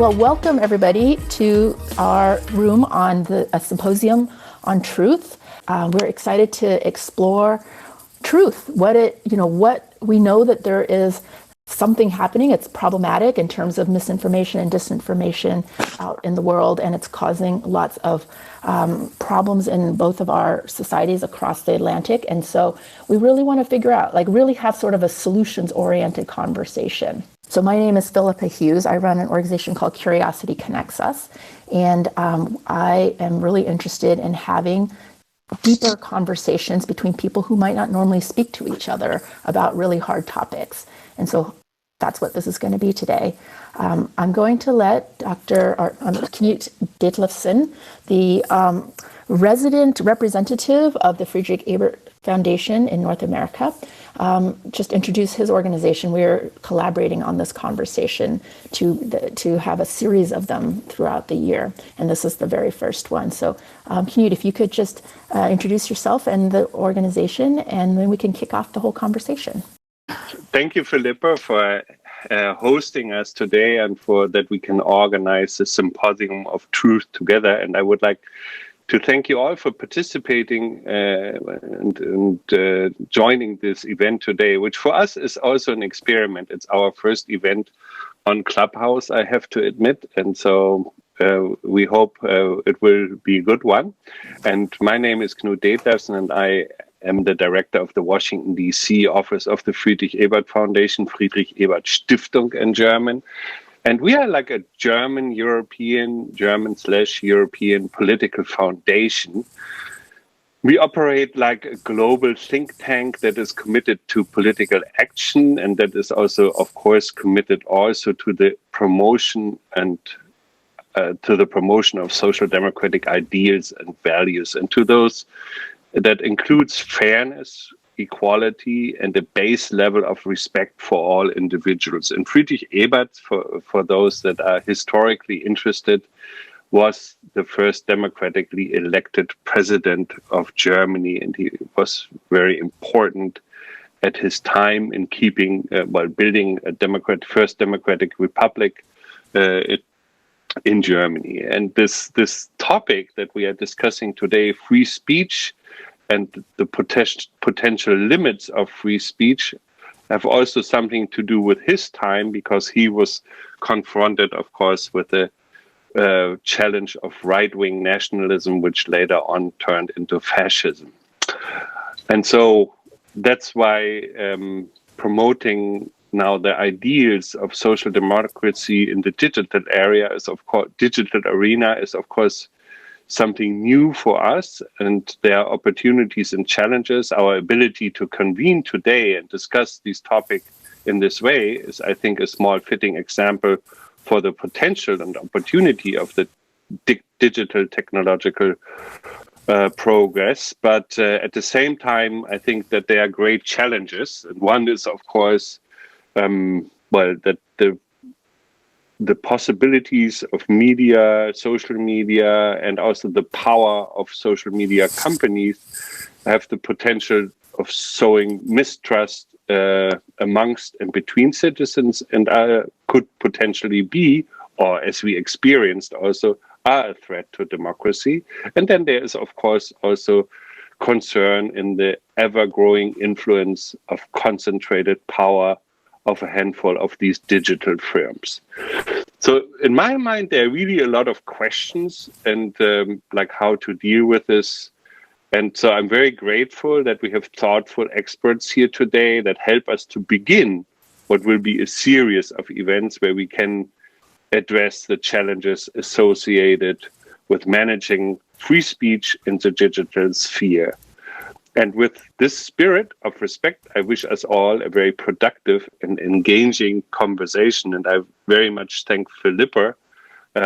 Well, welcome everybody to our room on a Symposium on Truth. We're excited to explore truth. What we know that there is something happening. It's problematic in terms of misinformation and disinformation out in the world, and it's causing lots of problems in both of our societies across the Atlantic. And so we really want to figure out, really have sort of a solutions-oriented conversation. So my name is Philippa Hughes. I run an organization called Curiosity Connects Us, and I am really interested in having deeper conversations between people who might not normally speak to each other about really hard topics. And so that's what this is going to be today. I'm going to let Dr. Knut Detlefsen, the resident representative of the Friedrich Ebert Foundation in North America, just introduce his organization. We're collaborating on this conversation to have a series of them throughout the year, and this is the very first one. So, Knut, if you could just introduce yourself and the organization, and then we can kick off the whole conversation. Thank you, Philippa, for hosting us today and for that we can organize the Symposium of Truth together. And I would like to thank you all for participating and joining this event today, which for us is also an experiment. It's our first event on Clubhouse, I have to admit. And so we hope it will be a good one. And my name is Knut Detlefsen, and I am the director of the Washington, D.C. office of the Friedrich Ebert Foundation, Friedrich Ebert Stiftung in German. And we are like a German/European political foundation. We operate like a global think tank that is committed to political action, and that is also, of course, committed also to the promotion and to the promotion of social democratic ideals and values, and to those that includes fairness, equality, and a base level of respect for all individuals. And Friedrich Ebert, for those that are historically interested, was the first democratically elected president of Germany, and he was very important at his time in keeping, while building a first democratic republic in Germany. And this topic that we are discussing today, free speech, and the potential limits of free speech, have also something to do with his time, because he was confronted, of course, with the challenge of right-wing nationalism, which later on turned into fascism. And so that's why promoting now the ideals of social democracy in the digital arena is, of course, something new for us, and there are opportunities and challenges. Our ability to convene today and discuss these topics in this way is, I think, a small fitting example for the potential and opportunity of the digital technological progress. But at the same time, I think that there are great challenges. And one is, of course, that the possibilities of media, social media, and also the power of social media companies have the potential of sowing mistrust amongst and between citizens, and could potentially be, or as we experienced also, are a threat to democracy. And then there is, of course, also concern in the ever-growing influence of concentrated power of a handful of these digital firms. So in my mind, there are really a lot of questions and like how to deal with this. And so I'm very grateful that we have thoughtful experts here today that help us to begin what will be a series of events where we can address the challenges associated with managing free speech in the digital sphere. And with this spirit of respect, I wish us all a very productive and engaging conversation. And I very much thank Philippa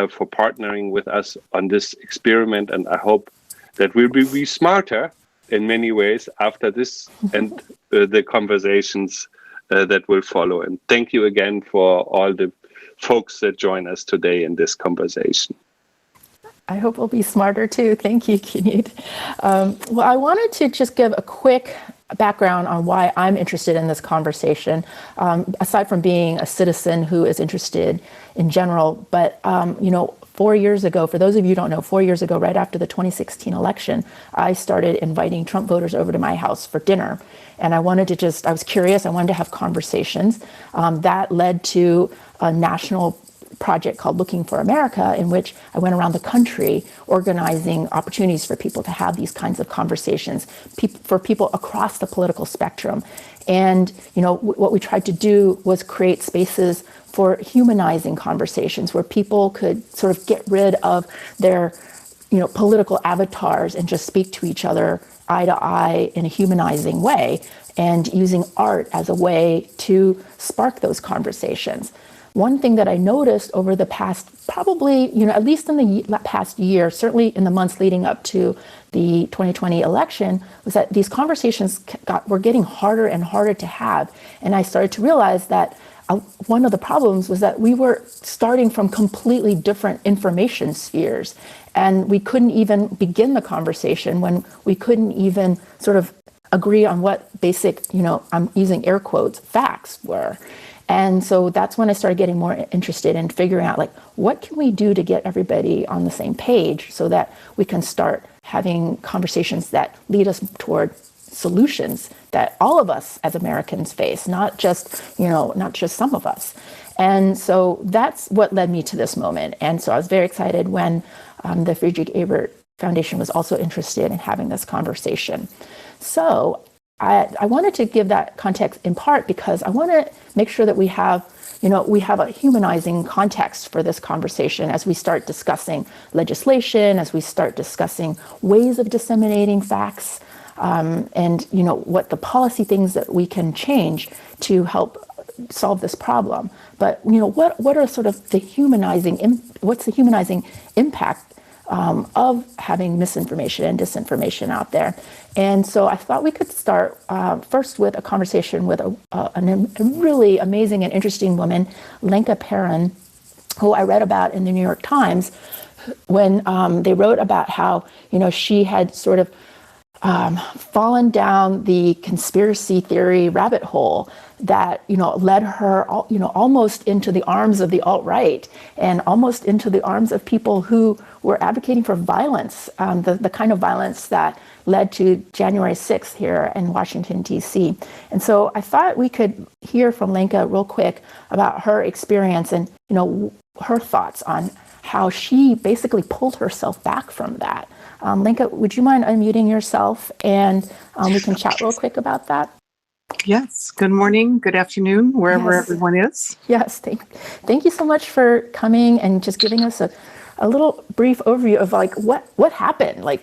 for partnering with us on this experiment. And I hope that we'll be smarter in many ways after this and the conversations that will follow. And thank you again for all the folks that join us today in this conversation. I hope we'll be smarter too. Thank you, Knut. Well, I wanted to just give a quick background on why I'm interested in this conversation, aside from being a citizen who is interested in general. But, 4 years ago, for those of you who don't know, 4 years ago, right after the 2016 election, I started inviting Trump voters over to my house for dinner. And I was curious, I wanted to have conversations. That led to a national project called Looking for America, in which I went around the country organizing opportunities for people to have these kinds of conversations, for people across the political spectrum. And, what we tried to do was create spaces for humanizing conversations where people could sort of get rid of their, political avatars and just speak to each other eye to eye in a humanizing way, and using art as a way to spark those conversations. One thing that I noticed over the past, probably, at least in the past year, certainly in the months leading up to the 2020 election, was that these conversations were getting harder and harder to have. And I started to realize that one of the problems was that we were starting from completely different information spheres. And we couldn't even begin the conversation when we couldn't even sort of agree on what basic, I'm using air quotes, facts were. And so that's when I started getting more interested in figuring out, what can we do to get everybody on the same page so that we can start having conversations that lead us toward solutions that all of us as Americans face, not just some of us. And so that's what led me to this moment. And so I was very excited when the Friedrich Ebert Foundation was also interested in having this conversation. So I wanted to give that context in part because I want to make sure that we have a humanizing context for this conversation as we start discussing legislation, as we start discussing ways of disseminating facts, and what the policy things that we can change to help solve this problem. But what are sort of what's the humanizing impact of having misinformation and disinformation out there? And so I thought we could start first with a conversation with a really amazing and interesting woman, Lenka Perron, who I read about in the New York Times when they wrote about how she had sort of fallen down the conspiracy theory rabbit hole that led her almost into the arms of the alt-right and almost into the arms of people who were advocating for violence, the kind of violence that led to January 6th here in Washington, D.C. And so I thought we could hear from Lenka real quick about her experience and her thoughts on how she basically pulled herself back from that. Lenka, would you mind unmuting yourself and we can chat real quick about that? Yes. Good morning, good afternoon, wherever everyone is. Yes. Thank you so much for coming and just giving us a little brief overview of what happened. When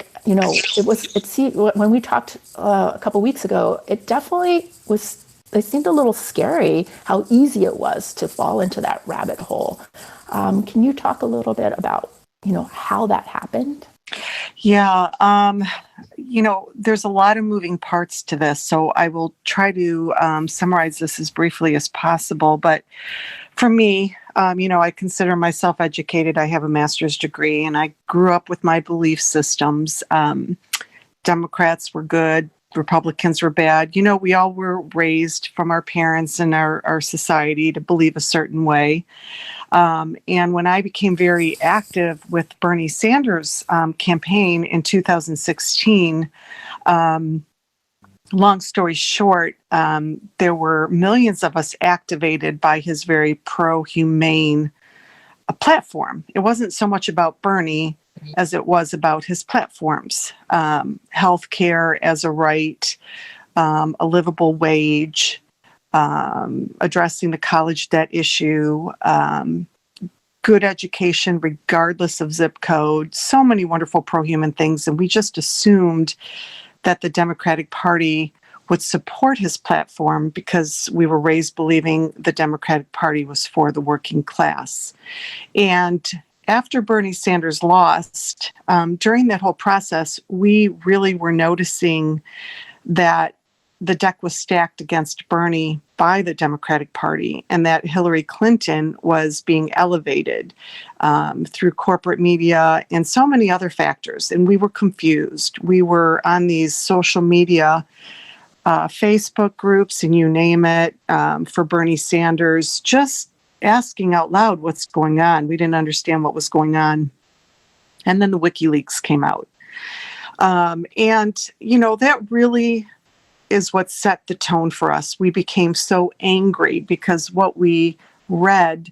we talked a couple weeks ago, it definitely was. It seemed a little scary how easy it was to fall into that rabbit hole. Can you talk a little bit about how that happened? Yeah, there's a lot of moving parts to this, so I will try to summarize this as briefly as possible. But for me, I consider myself educated. I have a master's degree, and I grew up with my belief systems. Democrats were good. Republicans were bad. We all were raised from our parents and our society to believe a certain way. And when I became very active with Bernie Sanders' campaign in 2016, long story short, there were millions of us activated by his very pro-humane platform. It wasn't so much about Bernie as it was about his platforms, healthcare as a right, a livable wage, addressing the college debt issue, good education regardless of zip code, so many wonderful pro-human things. And we just assumed that the Democratic Party would support his platform because we were raised believing the Democratic Party was for the working class. And after Bernie Sanders lost, during that whole process, we really were noticing that the deck was stacked against Bernie by the Democratic Party, and that Hillary Clinton was being elevated through corporate media and so many other factors. And we were confused. We were on these social media Facebook groups, and you name it, for Bernie Sanders, just asking out loud what's going on. We didn't understand what was going on. And then the WikiLeaks came out. That really is what set the tone for us. We became so angry because what we read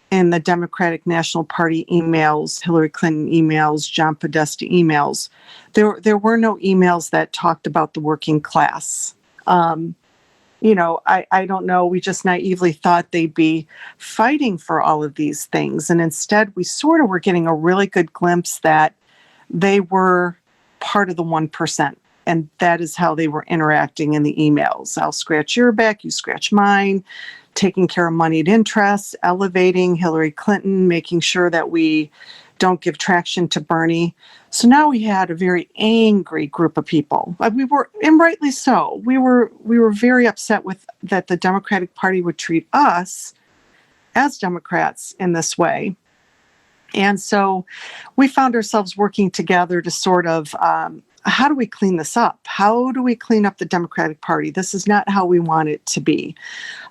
in the Democratic National Party emails, Hillary Clinton emails, John Podesta emails, there were no emails that talked about the working class. I don't know. We just naively thought they'd be fighting for all of these things. And instead, we sort of were getting a really good glimpse that they were part of the 1%. And that is how they were interacting in the emails. I'll scratch your back, you scratch mine, taking care of moneyed interests, elevating Hillary Clinton, making sure that we don't give traction to Bernie. So now we had a very angry group of people. We were, and rightly so, we were very upset with that the Democratic Party would treat us as Democrats in this way. And so we found ourselves working together to sort of, how do we clean this up? How do we clean up the Democratic Party? This is not how we want it to be.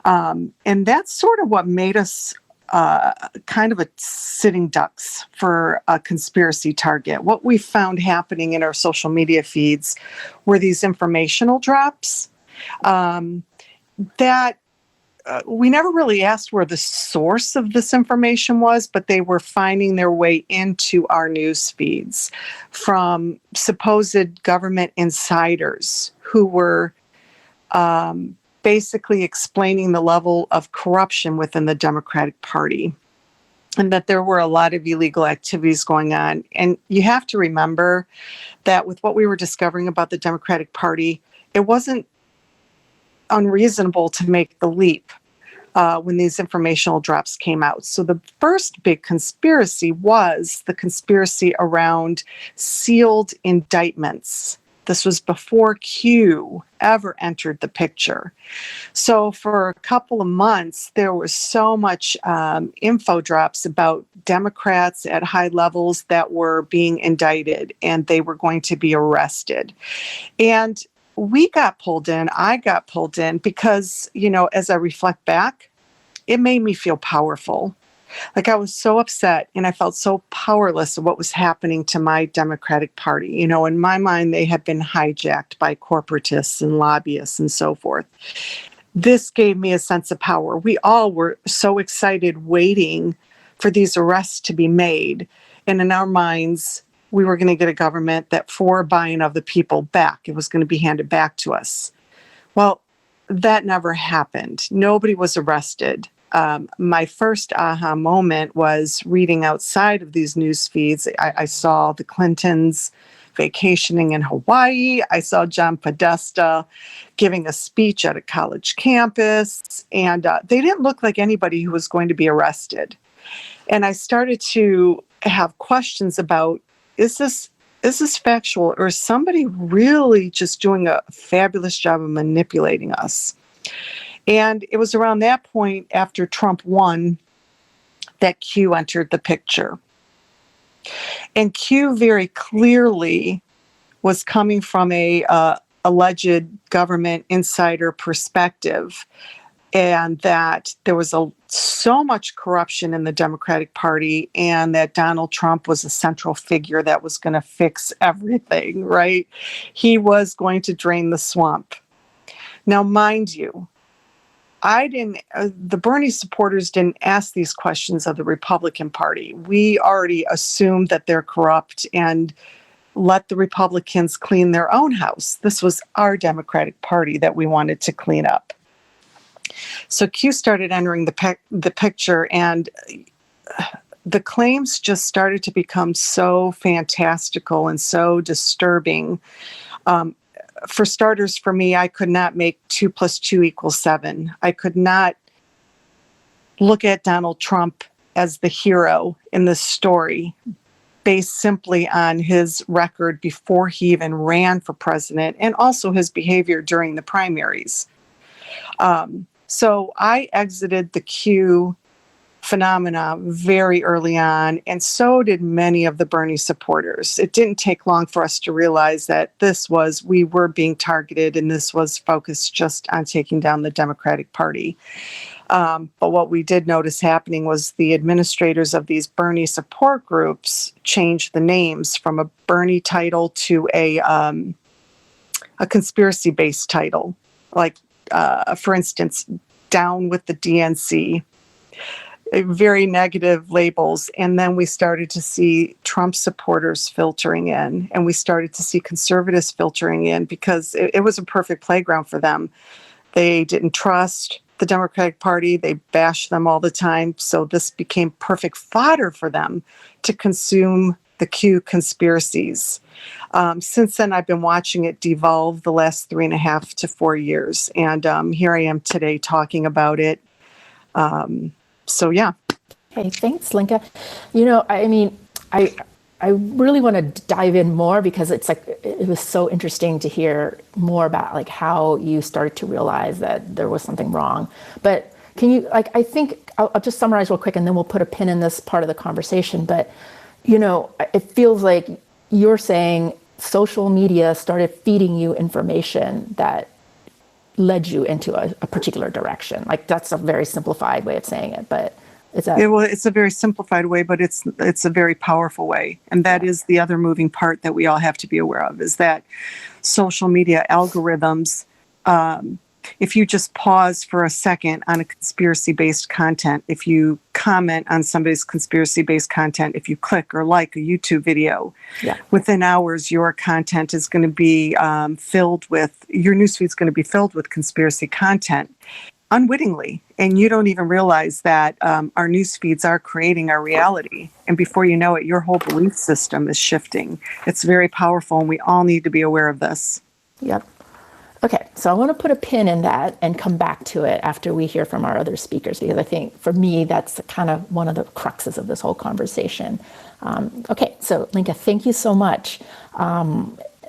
And that's sort of what made us kind of a sitting ducks for a conspiracy target. What we found happening in our social media feeds were these informational drops that we never really asked where the source of this information was, but they were finding their way into our news feeds from supposed government insiders who were basically explaining the level of corruption within the Democratic Party and that there were a lot of illegal activities going on. And you have to remember that with what we were discovering about the Democratic Party, it wasn't unreasonable to make the leap when these informational drops came out. So the first big conspiracy was the conspiracy around sealed indictments. This was before Q ever entered the picture. So for a couple of months, there was so much info drops about Democrats at high levels that were being indicted and they were going to be arrested. And we got pulled in, I got pulled in because, as I reflect back, it made me feel powerful. Like I was so upset and I felt so powerless of what was happening to my Democratic Party. In my mind, they had been hijacked by corporatists and lobbyists and so forth. This gave me a sense of power. We all were so excited waiting for these arrests to be made. And in our minds, we were going to get a government that for buying of the people back, it was going to be handed back to us. Well, that never happened. Nobody was arrested. My first aha moment was reading outside of these news feeds. I saw the Clintons vacationing in Hawaii. I saw John Podesta giving a speech at a college campus, and they didn't look like anybody who was going to be arrested. And I started to have questions about, is this factual, or is somebody really just doing a fabulous job of manipulating us? And it was around that point, after Trump won, that Q entered the picture. And Q very clearly was coming from a alleged government insider perspective, and that there was so much corruption in the Democratic Party, and that Donald Trump was a central figure that was going to fix everything, right? He was going to drain the swamp. Now, mind you, the Bernie supporters didn't ask these questions of the Republican Party. We already assumed that they're corrupt and let the Republicans clean their own house. This was our Democratic Party that we wanted to clean up. So Q started entering the picture, and the claims just started to become so fantastical and so disturbing. For starters, for me, I could not make 2 + 2 = 7. I could not look at Donald Trump as the hero in this story based simply on his record before he even ran for president, and also his behavior during the primaries. So I exited the Q phenomena very early on, and so did many of the Bernie supporters. It didn't take long for us to realize that we were being targeted, and this was focused just on taking down the Democratic Party. But what we did notice happening was the administrators of these Bernie support groups changed the names from a Bernie title to a conspiracy-based title, like, for instance, Down with the DNC, very negative labels. And then we started to see Trump supporters filtering in, and we started to see conservatives filtering in because it was a perfect playground for them. They didn't trust the Democratic Party. They bashed them all the time. So this became perfect fodder for them to consume the Q conspiracies. Since then, I've been watching it devolve the last 3.5 to 4 years. And here I am today talking about it. So, yeah. Okay, thanks, Lenka. I really want to dive in more because it's like it was so interesting to hear more about like how you started to realize that there was something wrong. But can you, I think I'll just summarize real quick and then we'll put a pin in this part of the conversation. But, it feels like you're saying social media started feeding you information that led you into a particular direction. Like that's a very simplified way of saying it, but is that... Well, it's a very simplified way, but it's a very powerful way. And that is the other moving part that we all have to be aware of, is that social media algorithms, if you just pause for a second on a conspiracy-based content, if you comment on somebody's conspiracy-based content, if you click or like a YouTube video, within hours, your content is going to be your newsfeed is going to be filled with conspiracy content unwittingly. And you don't even realize that our news feeds are creating our reality. And before you know it, your whole belief system is shifting. It's very powerful, and we all need to be aware of this. Yep. Okay, so I want to put a pin in that and come back to it after we hear from our other speakers, because I think for me, that's kind of one of the cruxes of this whole conversation. Okay, so Lenka, thank you so much. I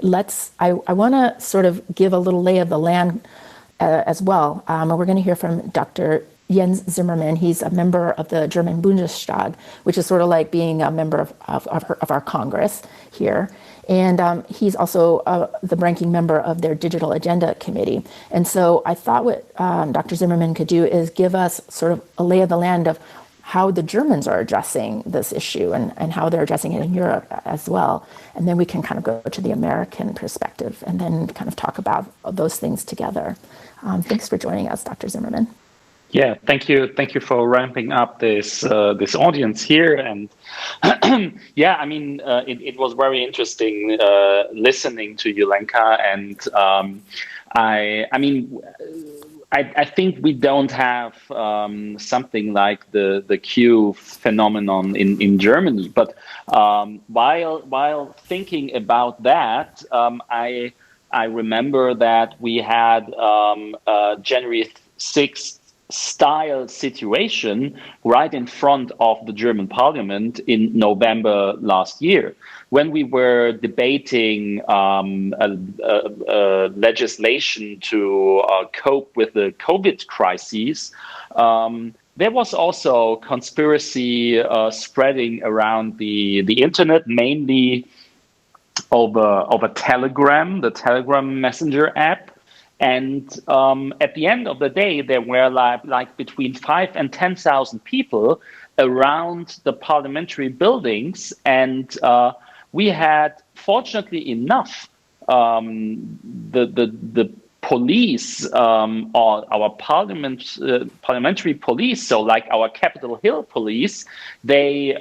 want to sort of give a little lay of the land as well. And we're going to hear from Dr. Jens Zimmermann. He's a member of the German Bundestag, which is sort of like being a member of our Congress here. And he's also the ranking member of their Digital Agenda Committee. And so I thought what Dr. Zimmermann could do is give us sort of a lay of the land of how the Germans are addressing this issue and how they're addressing it in Europe as well. And then we can kind of go to the American perspective and then kind of talk about those things together. Thanks for joining us, Dr. Zimmermann. Yeah, thank you. Thank you for ramping up this audience here. And it was very interesting listening to you, Lenka. And I think we don't have something like the Q phenomenon in Germany. But while thinking about that, I remember that we had January 6th style situation right in front of the German parliament in November last year, when we were debating legislation to cope with the COVID crisis. There was also conspiracy spreading around the internet, mainly over Telegram, the Telegram Messenger app. And at the end of the day, there were like between 5,000 and 10,000 people around the parliamentary buildings. And we had, fortunately enough, the police, or our parliamentary police, so like our Capitol Hill police, they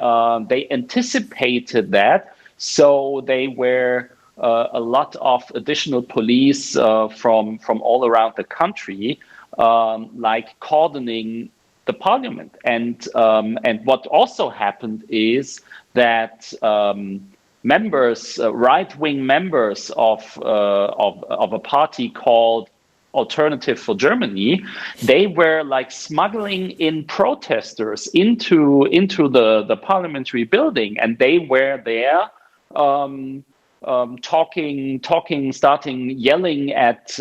anticipated that. So they were a lot of additional police from all around the country, like cordoning the parliament. And what also happened is that members, right-wing members of a party called Alternative for Germany, they were like smuggling in protesters into the parliamentary building, and they were there starting yelling at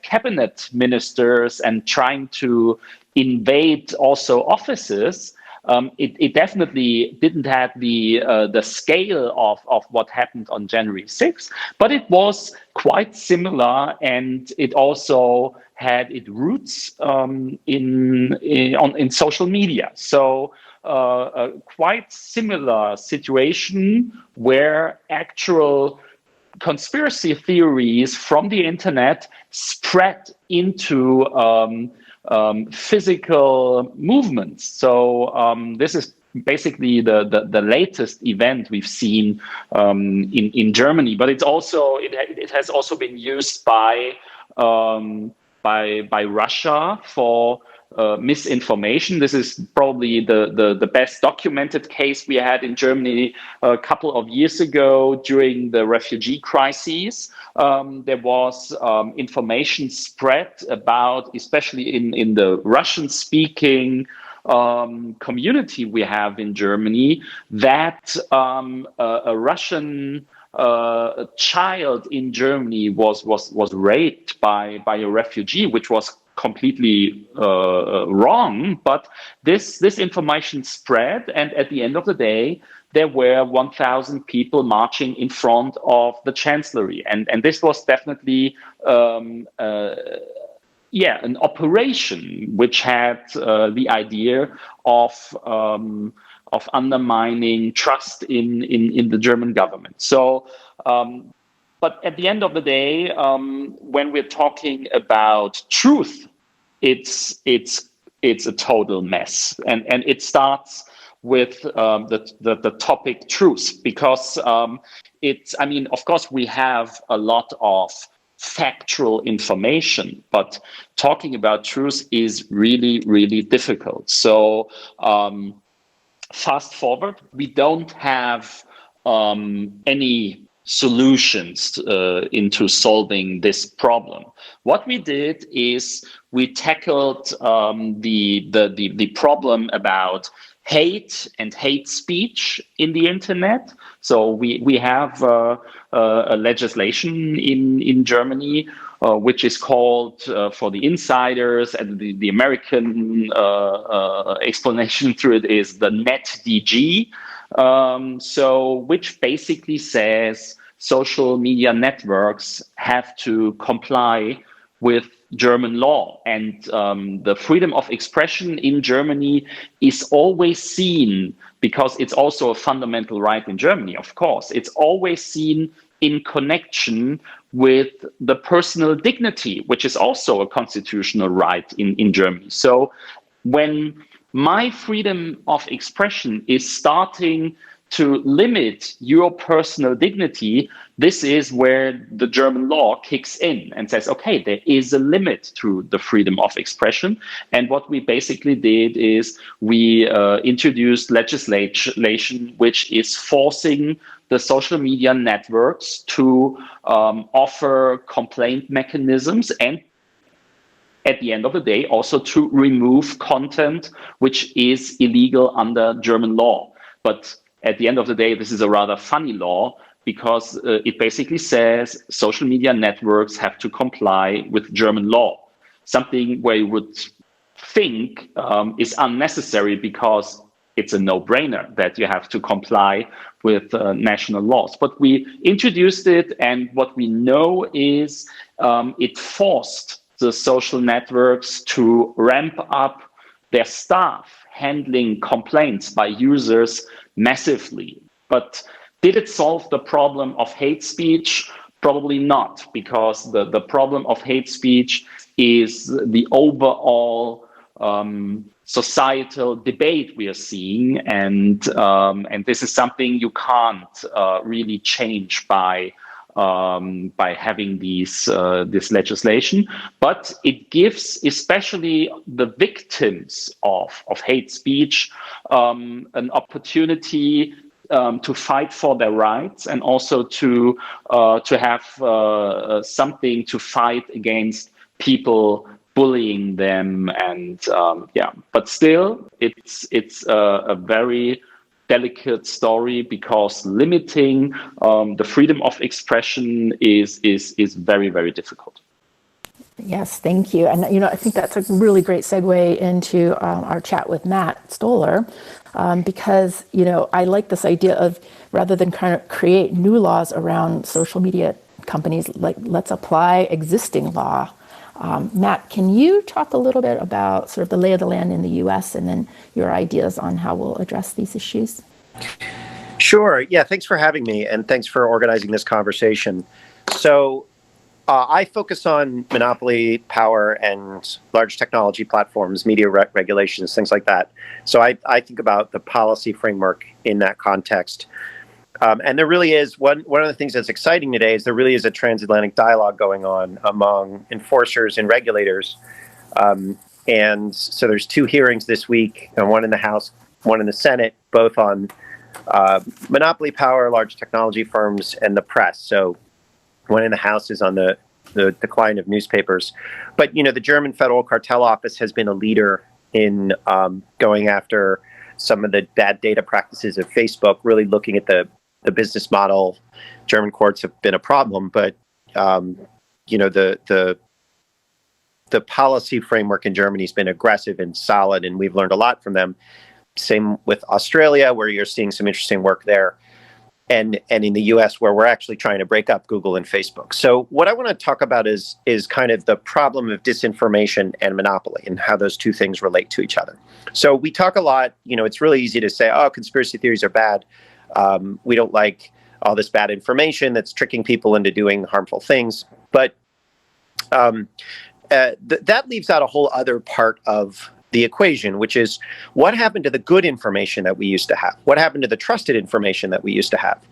cabinet ministers and trying to invade also offices. It definitely didn't have the scale of what happened on January 6th, but it was quite similar, and it also had its roots in social media. So a quite similar situation where actual conspiracy theories from the internet spread into physical movements. So this is basically the latest event we've seen in Germany, but it has also been used by Russia for misinformation. This is probably the best documented case we had in Germany a couple of years ago during the refugee crises. There was information spread about, especially in the Russian-speaking community we have in Germany, that a Russian child in Germany was raped by a refugee, which was completely wrong. But this information spread, and at the end of the day, there were 1,000 people marching in front of the chancellery, and this was definitely an operation which had the idea of undermining trust in the German government. So, but at the end of the day, when we're talking about truth, it's a total mess, and it starts with the topic truth, because I mean, of course, we have a lot of factual information, but talking about truth is really, really difficult. So fast forward, we don't have any solutions into solving this problem. What we did is we tackled the problem about hate and hate speech in the internet. So we have a legislation in Germany which is called, for the insiders, and the American explanation through it is the NetDG. So which basically says social media networks have to comply with German law, and the freedom of expression in Germany is always seen, because it's also a fundamental right in Germany, of course, it's always seen in connection with the personal dignity, which is also a constitutional right in Germany. So when my freedom of expression is starting to limit your personal dignity, this is where the German law kicks in and says, okay, there is a limit to the freedom of expression. And what we basically did is we introduced legislation which is forcing the social media networks to offer complaint mechanisms, and at the end of the day, also to remove content which is illegal under German law. But at the end of the day, this is a rather funny law, because it basically says social media networks have to comply with German law, something where you would think is unnecessary, because it's a no-brainer that you have to comply with national laws. But we introduced it, and what we know is it forced the social networks to ramp up their staff handling complaints by users massively. But did it solve the problem of hate speech? Probably not, because the problem of hate speech is the overall societal debate we are seeing, and this is something you can't really change by having this legislation. But it gives especially the victims of hate speech an opportunity to fight for their rights, and also to have something to fight against people bullying them. And but still, it's a very delicate story because limiting the freedom of expression is very, very difficult. Yes, thank you. And, I think that's a really great segue into our chat with Matt Stoller, because, I like this idea of rather than kind of create new laws around social media companies, like let's apply existing law. Matt, can you talk a little bit about sort of the lay of the land in the U.S. and then your ideas on how we'll address these issues? Sure. Yeah, thanks for having me, and thanks for organizing this conversation. So I focus on monopoly power and large technology platforms, media regulations, things like that. So I think about the policy framework in that context. And there really is one of the things that's exciting today is there really is a transatlantic dialogue going on among enforcers and regulators. And so there's 2 hearings this week, one in the House, one in the Senate, both on monopoly power, large technology firms, and the press. So one in the House is on the decline of newspapers. But, the German Federal Cartel Office has been a leader in going after some of the bad data practices of Facebook, really looking at the business model. German courts have been a problem, but, the policy framework in Germany has been aggressive and solid, and we've learned a lot from them. Same with Australia, where you're seeing some interesting work there. And in the US, where we're actually trying to break up Google and Facebook. So what I want to talk about is kind of the problem of disinformation and monopoly and how those 2 things relate to each other. So we talk a lot, it's really easy to say, oh, conspiracy theories are bad. We don't like all this bad information that's tricking people into doing harmful things. But that leaves out a whole other part of the equation, which is what happened to the good information that we used to have? What happened to the trusted information that we used to have?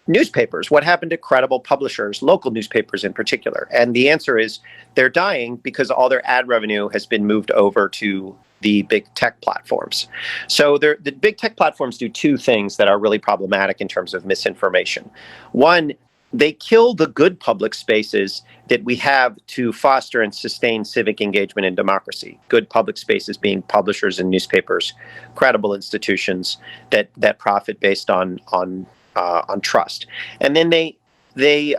Newspapers, what happened to credible publishers, local newspapers in particular? And the answer is they're dying because all their ad revenue has been moved over to the big tech platforms. So the big tech platforms do 2 things that are really problematic in terms of misinformation. One, they kill the good public spaces that we have to foster and sustain civic engagement and democracy. Good public spaces being publishers and newspapers, credible institutions that profit based on trust. And then they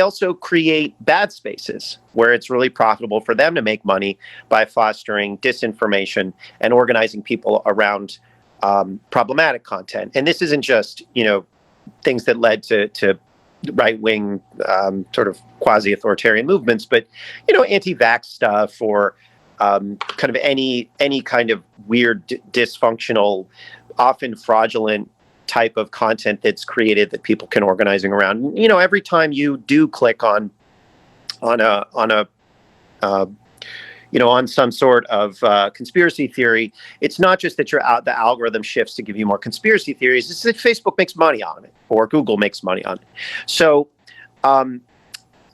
also create bad spaces where it's really profitable for them to make money by fostering disinformation and organizing people around problematic content. And this isn't just things that led to right-wing sort of quasi-authoritarian movements, but anti-vax stuff or kind of any kind of weird, dysfunctional, often fraudulent type of content that's created that people can organizing around. Every time you do click on some sort of conspiracy theory, it's not just that the algorithm shifts to give you more conspiracy theories. It's that Facebook makes money on it or Google makes money on it. So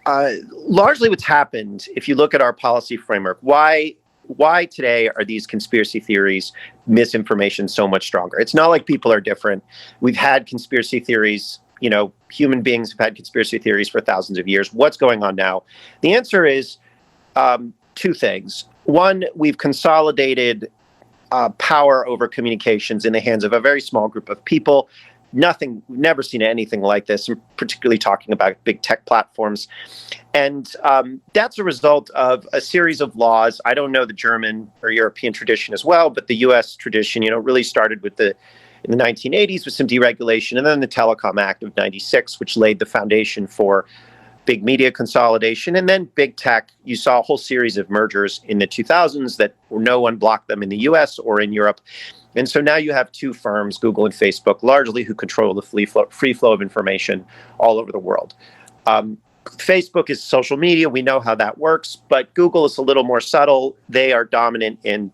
largely what's happened, if you look at our policy framework, why today are these conspiracy theories, misinformation so much stronger? It's not like people are different. We've had conspiracy theories, human beings have had conspiracy theories for thousands of years. What's going on now? The answer is 2 things. One, we've consolidated power over communications in the hands of a very small group of people. We've never seen anything like this, particularly talking about big tech platforms. And that's a result of a series of laws. I don't know the German or European tradition as well, but the US tradition, really started in the 1980s with some deregulation, and then the Telecom Act of 96, which laid the foundation for big media consolidation. And then big tech, you saw a whole series of mergers in the 2000s that no one blocked them in the US or in Europe. And so now you have 2 firms, Google and Facebook, largely who control the free flow of information all over the world. Facebook is social media. We know how that works, but Google is a little more subtle. They are dominant in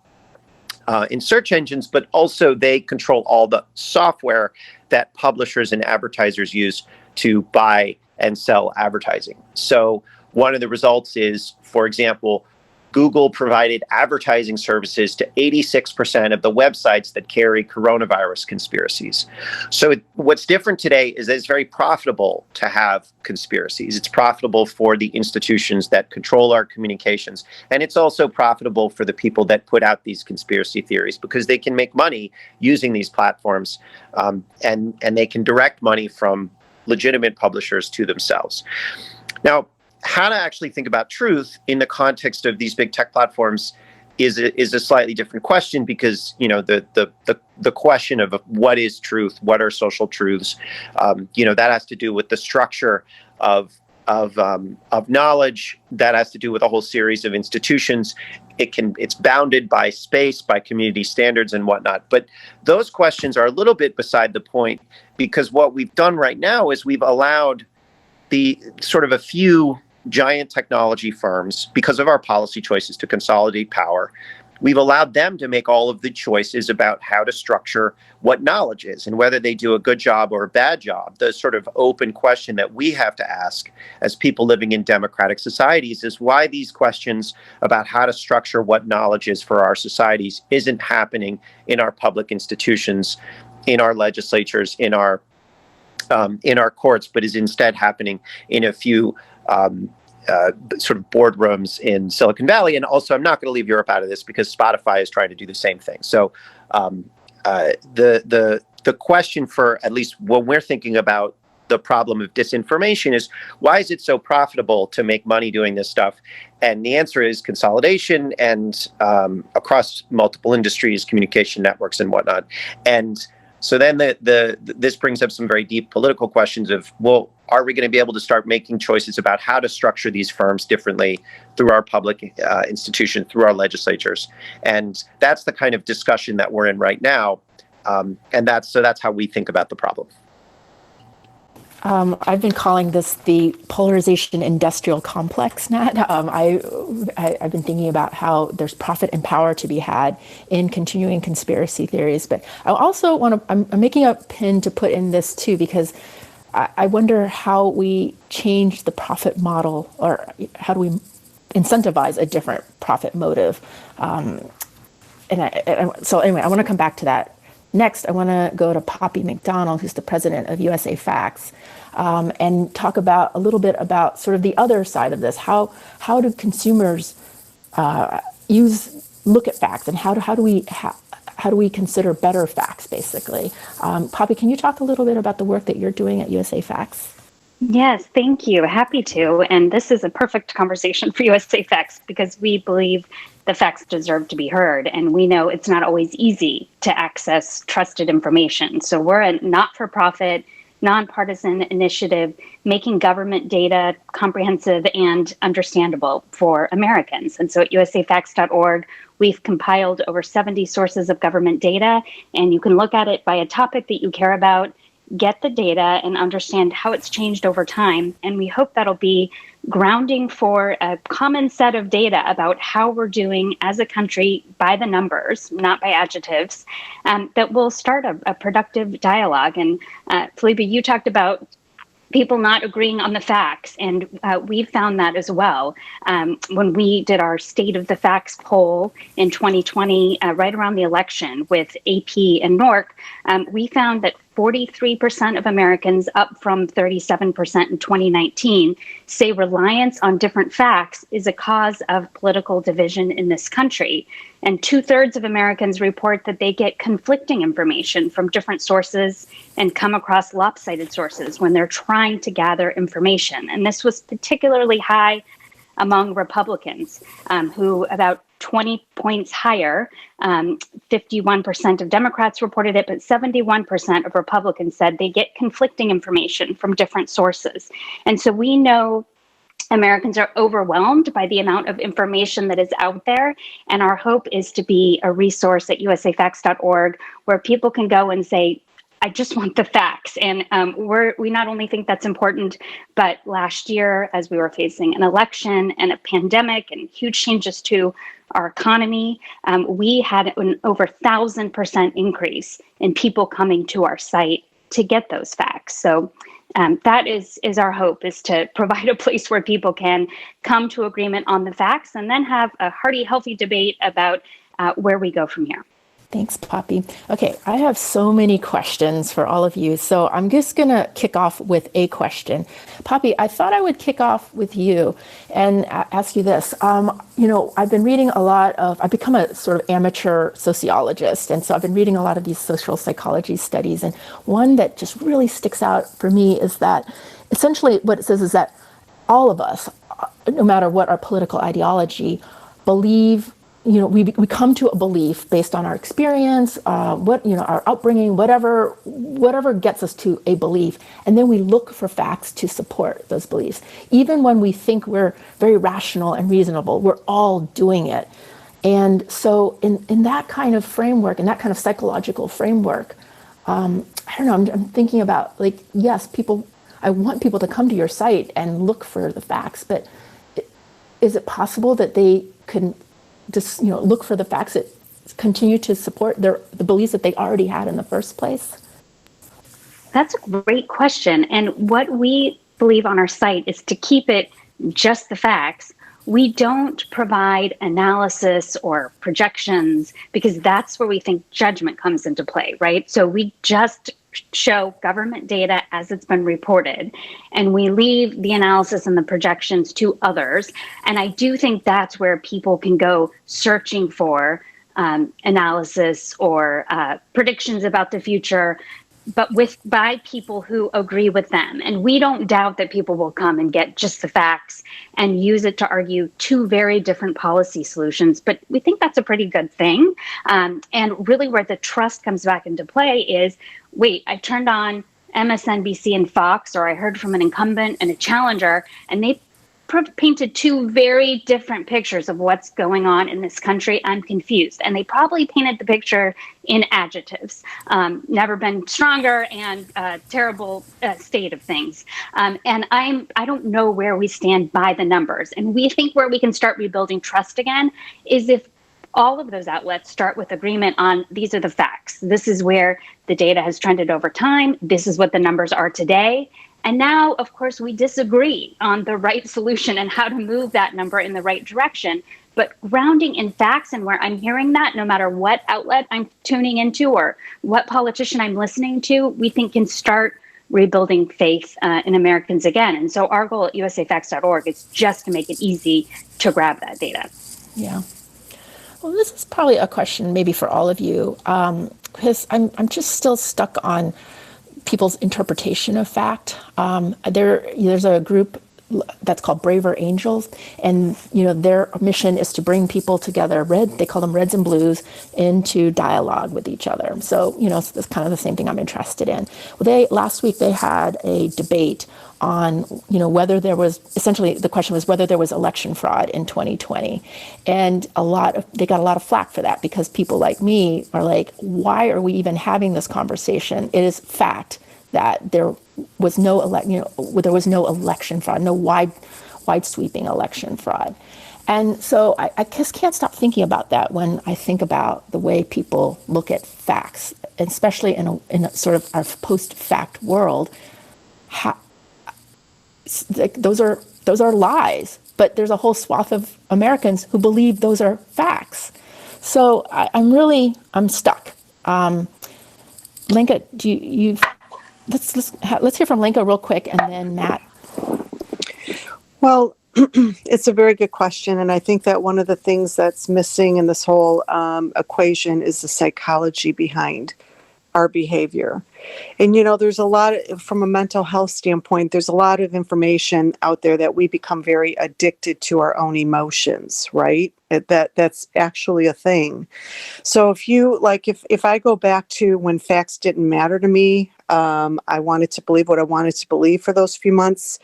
search engines, but also they control all the software that publishers and advertisers use to buy and sell advertising. So one of the results is, for example, Google provided advertising services to 86% of the websites that carry coronavirus conspiracies. So what's different today is that it's very profitable to have conspiracies. It's profitable for the institutions that control our communications. And it's also profitable for the people that put out these conspiracy theories because they can make money using these platforms, and they can direct money from legitimate publishers to themselves. Now, how to actually think about truth in the context of these big tech platforms is a slightly different question, because the question of what is truth, what are social truths, that has to do with the structure of knowledge. That has to do with a whole series of institutions. It's bounded by space, by community standards and whatnot. But those questions are a little bit beside the point, because what we've done right now is we've allowed the sort of a few giant technology firms, because of our policy choices to consolidate power, we've allowed them to make all of the choices about how to structure what knowledge is and whether they do a good job or a bad job. The sort of open question that we have to ask as people living in democratic societies is why these questions about how to structure what knowledge is for our societies isn't happening in our public institutions, in our legislatures, in our courts, but is instead happening in a few sort of boardrooms in Silicon Valley. And also, I'm not going to leave Europe out of this because Spotify is trying to do the same thing. So the question, for at least when we're thinking about the problem of disinformation, is why is it so profitable to make money doing this stuff? And the answer is consolidation, and across multiple industries, communication networks and whatnot. And so then this brings up some very deep political questions of, well, are we going to be able to start making choices about how to structure these firms differently through our public institution, through our legislatures? And that's the kind of discussion that we're in right now. And that's how we think about the problem. I've been calling this the polarization industrial complex, Nat. I've been thinking about how there's profit and power to be had in continuing conspiracy theories. But I also I'm making a pin to put in this too, because I wonder how we change the profit model, or how do we incentivize a different profit motive. So anyway, I want to come back to that. Next, I want to go to Poppy MacDonald, who's the president of USAFacts, and talk about a little bit about sort of the other side of this. How do consumers look at facts, and how do we consider better facts, basically? Poppy, can you talk a little bit about the work that you're doing at USAFacts? Yes, thank you. Happy to. And this is a perfect conversation for USAFacts, because we believe the facts deserve to be heard. And we know it's not always easy to access trusted information. So we're a not-for-profit, nonpartisan initiative making government data comprehensive and understandable for Americans. And so at USAFacts.org, we've compiled over 70 sources of government data, and you can look at it by a topic that you care about, get the data, and understand how it's changed over time. And we hope that'll be grounding for a common set of data about how we're doing as a country by the numbers, not by adjectives, that will start a productive dialogue. And Felipe, you talked about people not agreeing on the facts, and we found that as well. When we did our State of the Facts poll in 2020, right around the election with AP and NORC, we found that 43% of Americans, up from 37% in 2019, say reliance on different facts is a cause of political division in this country. And 2/3 of Americans report that they get conflicting information from different sources and come across lopsided sources when they're trying to gather information. And this was particularly high among Republicans, who about 20 points higher, 51% of Democrats reported it, but 71% of Republicans said they get conflicting information from different sources. And so we know Americans are overwhelmed by the amount of information that is out there. And our hope is to be a resource at usafacts.org where people can go and say, I just want the facts. And we not only think that's important, but last year, as we were facing an election and a pandemic and huge changes to our economy, we had an over 1,000% increase in people coming to our site to get those facts. So That is our hope, is to provide a place where people can come to agreement on the facts and then have a hearty, healthy debate about where we go from here. Thanks, Poppy. Okay, I have so many questions for all of you, so I'm just going to kick off with a question. Poppy, I thought I would kick off with you and ask you this. I've been reading I've become a sort of amateur sociologist, and so I've been reading a lot of these social psychology studies, and one that just really sticks out for me is that essentially what it says is that all of us, no matter what our political ideology, believe, we come to a belief based on our experience, our upbringing, whatever gets us to a belief, and then we look for facts to support those beliefs. Even when we think we're very rational and reasonable, we're all doing it. And so in that kind of framework, in that kind of psychological framework, I don't know, I'm thinking about, yes, I want people to come to your site and look for the facts, but is it possible that they can just look for the facts that continue to support the beliefs that they already had in the first place? That's a great question. And what we believe on our site is to keep it just the facts. We don't provide analysis or projections, because that's where we think judgment comes into play, right? So we just show government data as it's been reported, and we leave the analysis and the projections to others. And I do think that's where people can go searching for analysis or predictions about the future, but by people who agree with them. And we don't doubt that people will come and get just the facts and use it to argue two very different policy solutions. But we think that's a pretty good thing. And really where the trust comes back into play is, wait, I turned on MSNBC and Fox, or I heard from an incumbent and a challenger, and they painted two very different pictures of what's going on in this country. I'm confused. And they probably painted the picture in adjectives. Never been stronger, and terrible state of things. And I don't know where we stand by the numbers. And we think where we can start rebuilding trust again is if all of those outlets start with agreement on, these are the facts. This is where the data has trended over time. This is what the numbers are today. And now, of course, we disagree on the right solution and how to move that number in the right direction. But grounding in facts, and where I'm hearing that, no matter what outlet I'm tuning into or what politician I'm listening to, we think can start rebuilding faith in Americans again. And so our goal at USAFacts.org is just to make it easy to grab that data. Yeah. Well, this is probably a question maybe for all of you, because I'm just still stuck on people's interpretation of fact. There's a group that's called Braver Angels, and their mission is to bring people together, they call them Reds and Blues, into dialogue with each other. So it's kind of the same thing I'm interested in. Well, last week they had a debate on whether there was, essentially the question was whether there was election fraud in 2020, and they got a lot of flack for that, because people like me are like, why are we even having this conversation? It is fact that there was no election fraud, no wide sweeping election fraud. And so I just can't stop thinking about that when I think about the way people look at facts, especially in a sort of our post-fact world. Those are lies, but there's a whole swath of Americans who believe those are facts. So I'm stuck. Lenka, let's hear from Lenka real quick, and then Matt. Well, it's a very good question. And I think that one of the things that's missing in this whole equation is the psychology behind our behavior. And, there's a lot from a mental health standpoint, there's a lot of information out there that we become very addicted to our own emotions, right? That's actually a thing. So if I go back to when facts didn't matter to me, I wanted to believe what I wanted to believe for those few months.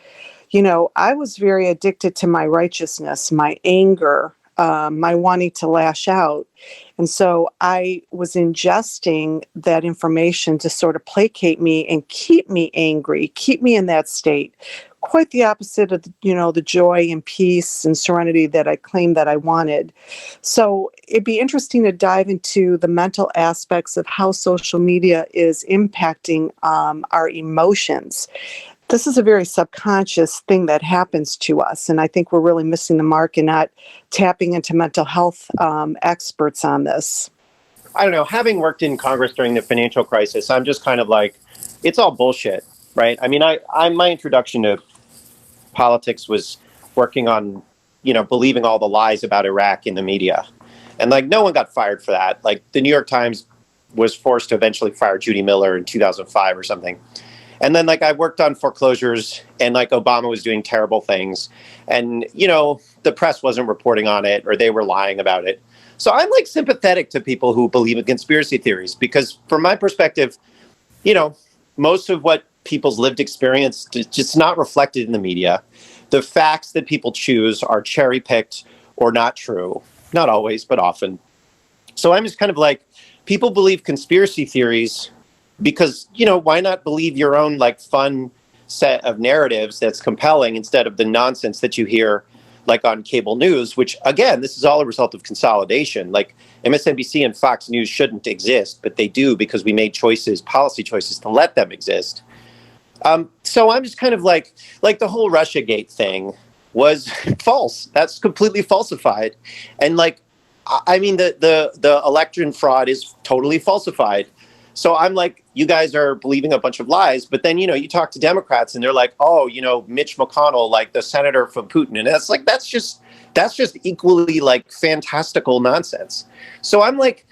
I was very addicted to my righteousness, my anger, my wanting to lash out. And so I was ingesting that information to sort of placate me and keep me angry, keep me in that state. Quite the opposite of, the joy and peace and serenity that I claimed that I wanted. So it'd be interesting to dive into the mental aspects of how social media is impacting our emotions. This is a very subconscious thing that happens to us. And I think we're really missing the mark and not tapping into mental health experts on this. I don't know, having worked in Congress during the financial crisis, I'm just kind of like, it's all bullshit, right? I mean, my introduction to politics was working on, believing all the lies about Iraq in the media. And like, no one got fired for that. Like the New York Times was forced to eventually fire Judy Miller in 2005 or something. And then like I worked on foreclosures and like Obama was doing terrible things and, the press wasn't reporting on it or they were lying about it. So I'm like sympathetic to people who believe in conspiracy theories because from my perspective, most of what people's lived experience is just not reflected in the media. The facts that people choose are cherry picked or not true. Not always, but often. So I'm just kind of like, people believe conspiracy theories because, why not believe your own like fun set of narratives that's compelling instead of the nonsense that you hear like on cable news, which again, this is all a result of consolidation. Like MSNBC and Fox News shouldn't exist, but they do because we made policy choices to let them exist. So I'm just kind of like the whole Russiagate thing was false. That's completely falsified. And like, I mean, the election fraud is totally falsified. So I'm like, you guys are believing a bunch of lies, but then, you talk to Democrats and they're like, oh, Mitch McConnell, like the senator from Putin. And that's like, that's just equally like fantastical nonsense. So I'm like,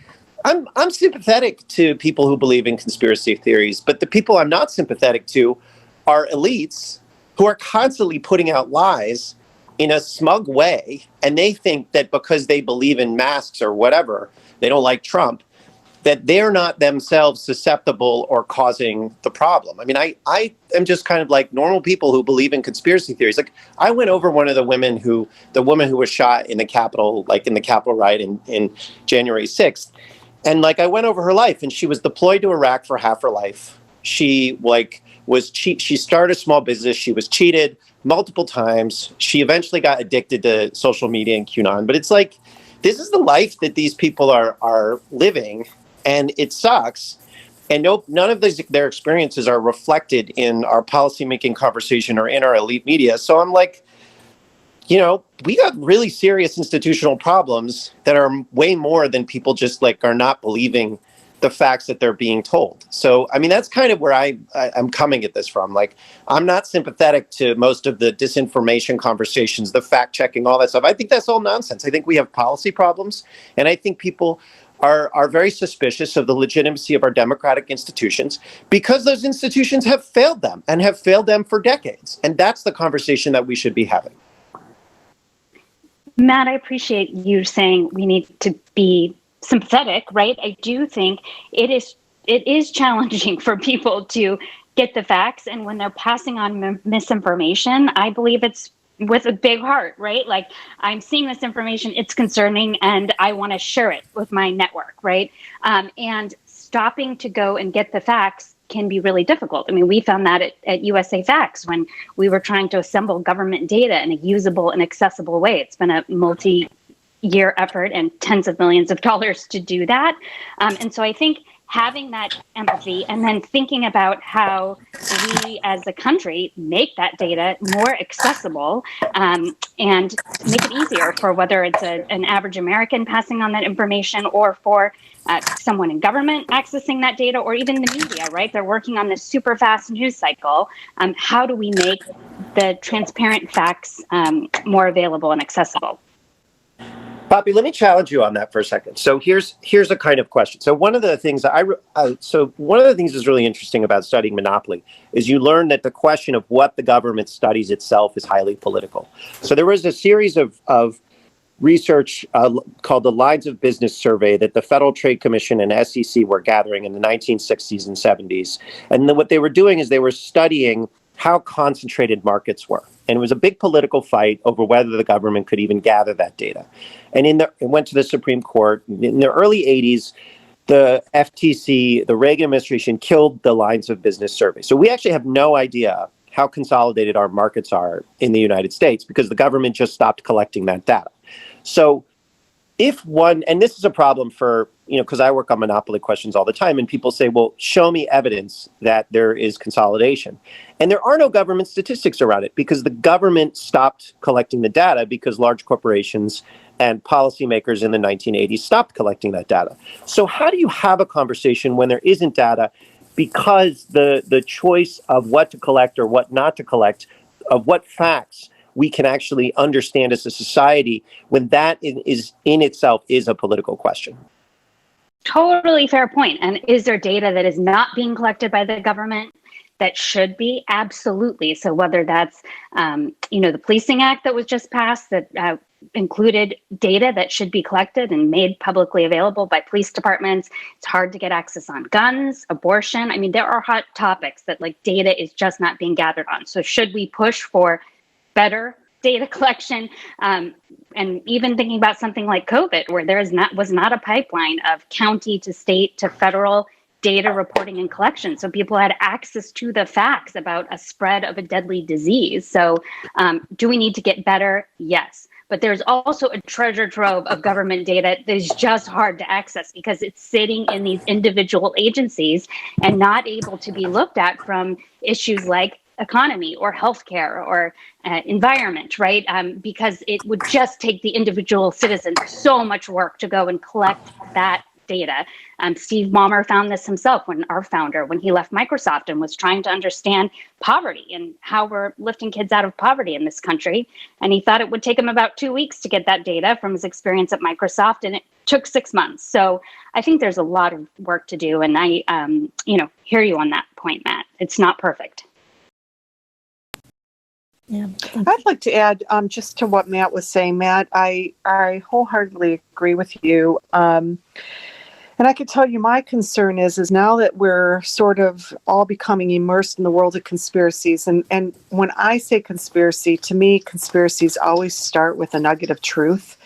I'm sympathetic to people who believe in conspiracy theories, but the people I'm not sympathetic to are elites who are constantly putting out lies in a smug way. And they think that because they believe in masks or whatever, they don't like Trump, that they're not themselves susceptible or causing the problem. I mean, I am just kind of like normal people who believe in conspiracy theories. Like I went over one of the woman who was shot in the Capitol, like in the Capitol riot in January 6th. And like, I went over her life and she was deployed to Iraq for half her life. She she started a small business. She was cheated multiple times. She eventually got addicted to social media and QAnon, but it's like, this is the life that these people are living. And it sucks. And none of their experiences are reflected in our policymaking conversation or in our elite media. So I'm like, we got really serious institutional problems that are way more than people just like are not believing the facts that they're being told. So, I mean, that's kind of where I'm coming at this from. Like, I'm not sympathetic to most of the disinformation conversations, the fact checking, all that stuff. I think that's all nonsense. I think we have policy problems. And I think people are very suspicious of the legitimacy of our democratic institutions because those institutions have failed them and have failed them for decades. And that's the conversation that we should be having. Matt, I appreciate you saying we need to be sympathetic, right? I do think it is challenging for people to get the facts. And when they're passing on misinformation, I believe it's with a big heart, right? Like I'm seeing this information, it's concerning, and I want to share it with my network, right? And stopping to go and get the facts can be really difficult. I mean, we found that at USAFacts when we were trying to assemble government data in a usable and accessible way. It's been a multi-year effort and tens of millions of dollars to do that. And so I think having that empathy and then thinking about how we as a country make that data more accessible and make it easier for whether it's an average American passing on that information or for someone in government accessing that data or even the media, right? They're working on this super fast news cycle. How do we make the transparent facts more available and accessible? Poppy, let me challenge you on that for a second. So here's a kind of question. So one of the things that's really interesting about studying monopoly is you learn that the question of what the government studies itself is highly political. So there was a series of research called the Lines of Business Survey that the Federal Trade Commission and SEC were gathering in the 1960s and 70s. And then what they were doing is they were studying how concentrated markets were. And it was a big political fight over whether the government could even gather that data. And it went to the Supreme Court. In the early 80s, the FTC, the Reagan administration, killed the Lines of Business Survey. So we actually have no idea how consolidated our markets are in the United States because the government just stopped collecting that data. So if one, and this is a problem for, because I work on monopoly questions all the time, and people say, well, show me evidence that there is consolidation. And there are no government statistics around it because the government stopped collecting the data because large corporations and policymakers in the 1980s stopped collecting that data. So how do you have a conversation when there isn't data? Because the choice of what to collect or what not to collect, of what facts we can actually understand as a society, when that is in itself is a political question. Totally fair point. And is there data that is not being collected by the government that should be? Absolutely. So whether that's, the Policing Act that was just passed that included data that should be collected and made publicly available by police departments. It's hard to get access on guns, abortion. I mean, there are hot topics that data is just not being gathered on. So should we push for better data collection, and even thinking about something like COVID, where there was not a pipeline of county to state to federal data reporting and collection, so people had access to the facts about a spread of a deadly disease. So do we need to get better? Yes. But there's also a treasure trove of government data that is just hard to access because it's sitting in these individual agencies and not able to be looked at from issues like economy or healthcare or environment, right? Because it would just take the individual citizen so much work to go and collect that data. Steve Ballmer found this himself when he left Microsoft and was trying to understand poverty and how we're lifting kids out of poverty in this country. And he thought it would take him about 2 weeks to get that data from his experience at Microsoft, and it took 6 months. So I think there's a lot of work to do. And I, hear you on that point, Matt. It's not perfect. Yeah. I'd like to add just to what Matt was saying. Matt, I wholeheartedly agree with you. And I could tell you my concern is now that we're sort of all becoming immersed in the world of conspiracies. And when I say conspiracy, to me, conspiracies always start with a nugget of truth,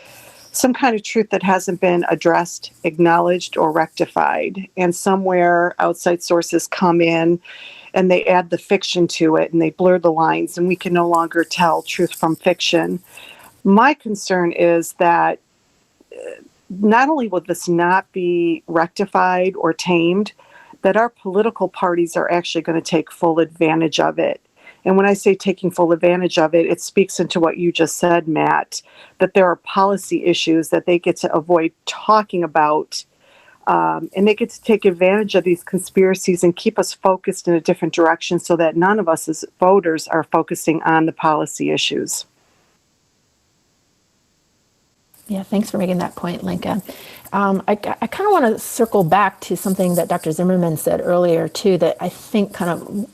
some kind of truth that hasn't been addressed, acknowledged, or rectified. And somewhere outside sources come in and they add the fiction to it and they blur the lines and we can no longer tell truth from fiction. My concern is that not only will this not be rectified or tamed, that our political parties are actually going to take full advantage of it. And when I say taking full advantage of it, it speaks into what you just said, Matt, that there are policy issues that they get to avoid talking about. And they get to take advantage of these conspiracies and keep us focused in a different direction so that none of us as voters are focusing on the policy issues. Yeah, thanks for making that point, Lenka. I kind of want to circle back to something that Dr. Zimmermann said earlier, too, that I think kind of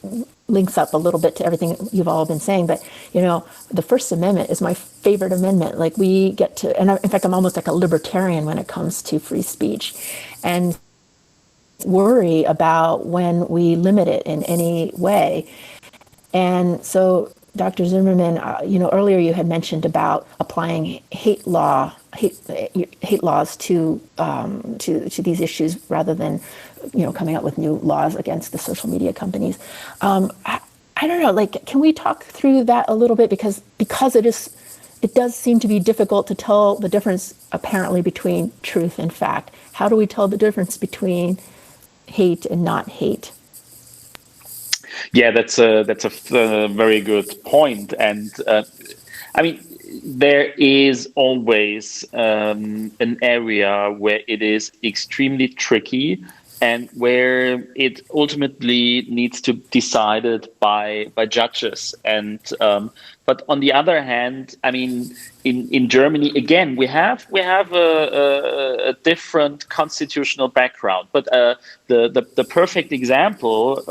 links up a little bit to everything you've all been saying. But, the First Amendment is my favorite amendment. We get to, and in fact, I'm almost like a libertarian when it comes to free speech. And worry about when we limit it in any way. And so, Dr. Zimmermann, earlier you had mentioned about applying hate laws to these issues rather than, coming up with new laws against the social media companies. I don't know, can we talk through that a little bit? Because it does seem to be difficult to tell the difference apparently between truth and fact. How do we tell the difference between hate and not hate? Yeah, that's a very good point. And there is always an area where it is extremely tricky and where it ultimately needs to be decided by judges. And but on the other hand, in Germany, again, we have a different constitutional background. But the perfect example,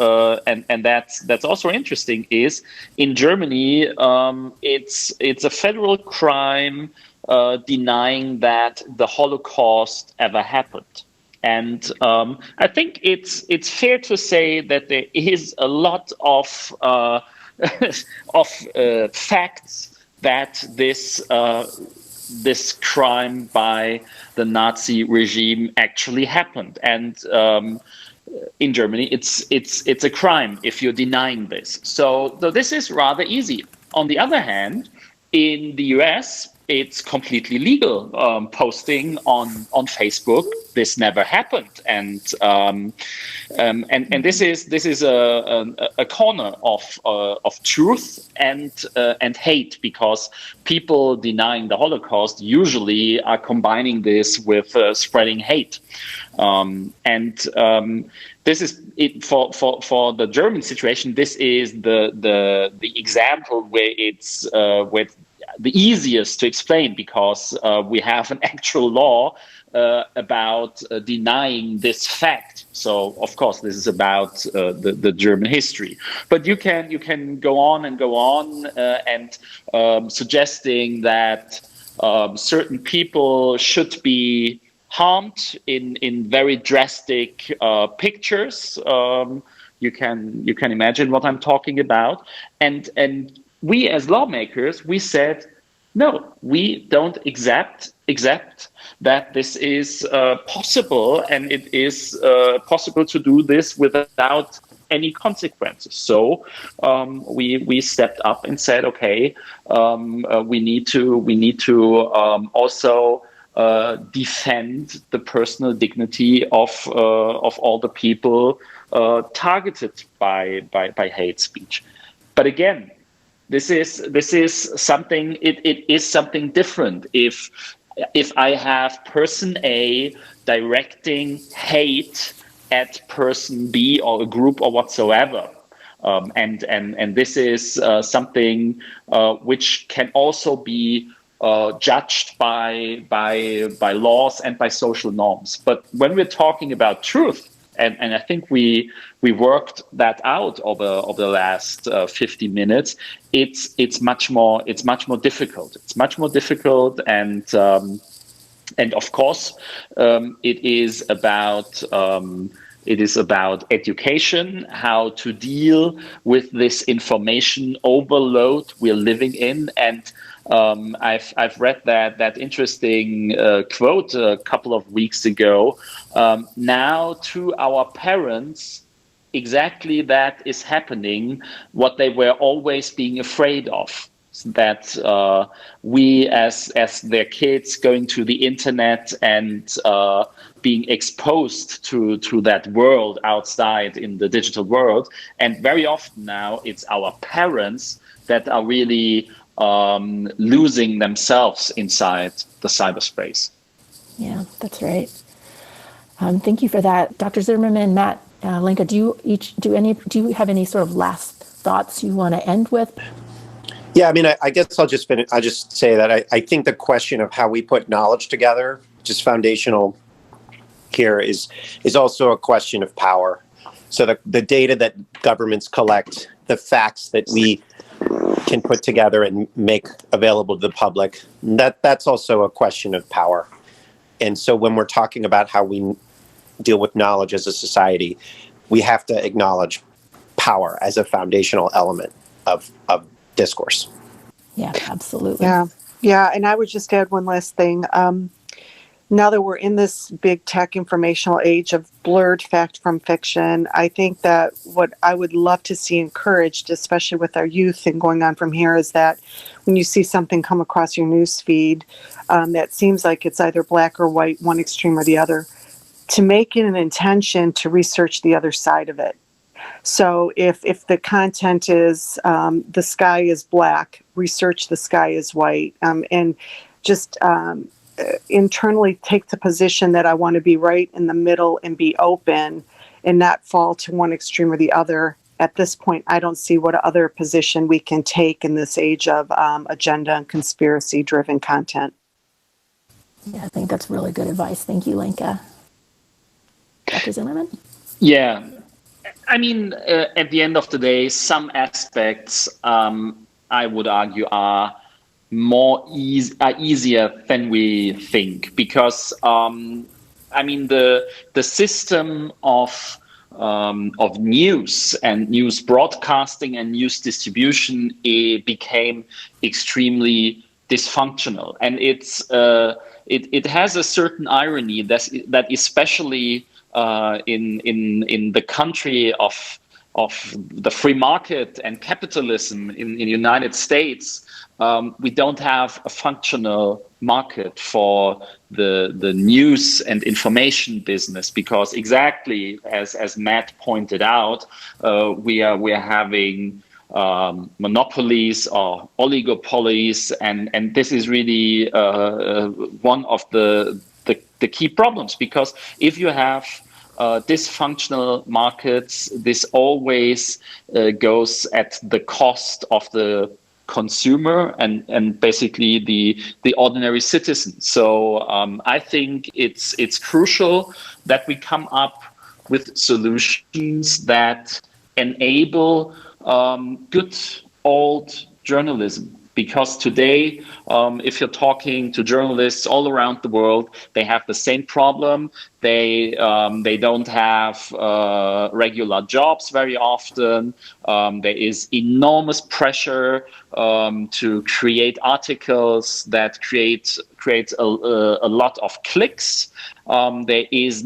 and that's also interesting, is in Germany, it's a federal crime denying that the Holocaust ever happened. And I think it's fair to say that there is a lot of facts that this crime by the Nazi regime actually happened. And in Germany, it's a crime if you're denying this. So this is rather easy. On the other hand, in the US, it's completely legal posting on Facebook. This never happened, and this is a corner of truth and hate, because people denying the Holocaust usually are combining this with spreading hate, this is it for the German situation. This is the example where it's with the easiest to explain, because we have an actual law about denying this fact. So of course this is about the German history. But you can go on and suggesting that certain people should be harmed in very drastic pictures. You can imagine what I'm talking about. And we as lawmakers, we said, no, we don't accept that this is possible, and it is possible to do this without any consequences. So we stepped up and said, okay, we need to also defend the personal dignity of all the people targeted by hate speech. But again, this is something. It is something different. If I have person A directing hate at person B or a group or whatsoever, and this is something which can also be judged by laws and by social norms. But when we're talking about truth, and I think we worked that out over the last 50 minutes, it's much more difficult. It's much more difficult, and of course it is about education, how to deal with this information overload we're living in. And I've read that interesting quote a couple of weeks ago. Now to our parents, exactly that is happening, what they were always being afraid of. That we as their kids going to the internet and being exposed to that world outside in the digital world. And very often now it's our parents that are really losing themselves inside the cyberspace. Yeah, that's right. Thank you for that, Dr. Zimmermann, Matt, Lenka. Do you have any sort of last thoughts you want to end with? Yeah, I mean, I guess I'll just say that I think the question of how we put knowledge together, which is foundational here, is also a question of power. So the data that governments collect, the facts that we can put together and make available to the public, that's also a question of power. And so when we're talking about how we deal with knowledge as a society, we have to acknowledge power as a foundational element of discourse. Yeah, absolutely. Yeah. And I would just add one last thing. Now that we're in this big tech informational age of blurred fact from fiction, I think that what I would love to see encouraged, especially with our youth and going on from here, is that when you see something come across your news feed that seems like it's either black or white, one extreme or the other, to make it an intention to research the other side of it. So if the content is the sky is black, research the sky is white, and just internally take the position that I want to be right in the middle and be open and not fall to one extreme or the other. At this point, I don't see what other position we can take in this age of agenda and conspiracy-driven content. Yeah, I think that's really good advice. Thank you, Lenka. Dr. Zimmermann? Yeah. I mean, at the end of the day, some aspects, I would argue, are easier than we think, because I mean the system of news and news broadcasting and news distribution became extremely dysfunctional, and it has a certain irony that especially in the country of the free market and capitalism in the United States, we don't have a functional market for the news and information business, because exactly as Matt pointed out, we are having monopolies or oligopolies, and this is really one of the key problems, because if you have dysfunctional markets, this always goes at the cost of the consumer and basically the ordinary citizen. So I think it's crucial that we come up with solutions that enable good old journalism. Because today, if you're talking to journalists all around the world, they have the same problem. They don't have regular jobs very often. There is enormous pressure to create articles that create a lot of clicks. There is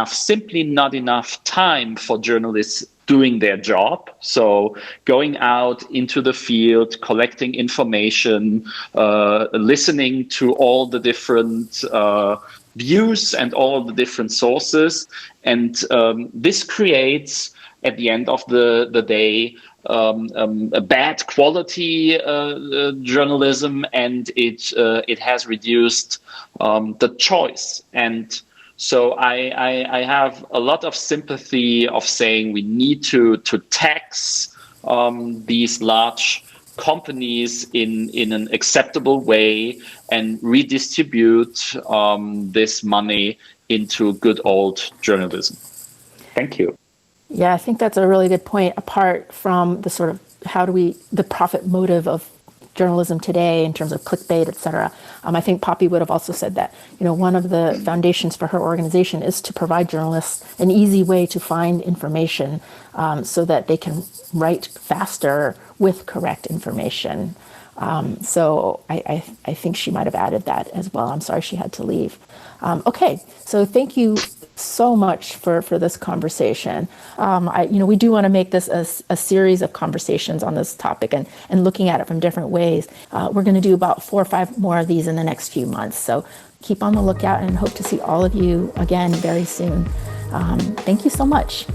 simply not enough time for journalists doing their job. So going out into the field, collecting information, listening to all the different views and all the different sources. And this creates, at the end of the day, a bad quality journalism, and it has reduced the choice. And so I have a lot of sympathy of saying we need to tax these large companies in an acceptable way and redistribute this money into good old journalism. Thank you. Yeah, I think that's a really good point. Apart from the sort of the profit motive of journalism today in terms of clickbait, et cetera, I think Poppy would have also said that, one of the foundations for her organization is to provide journalists an easy way to find information so that they can write faster with correct information. So I think she might have added that as well. I'm sorry she had to leave. Okay, so thank you so much for this conversation. We do want to make this a series of conversations on this topic and looking at it from different ways. We're going to do about 4 or 5 more of these in the next few months. So keep on the lookout and hope to see all of you again very soon. Thank you so much.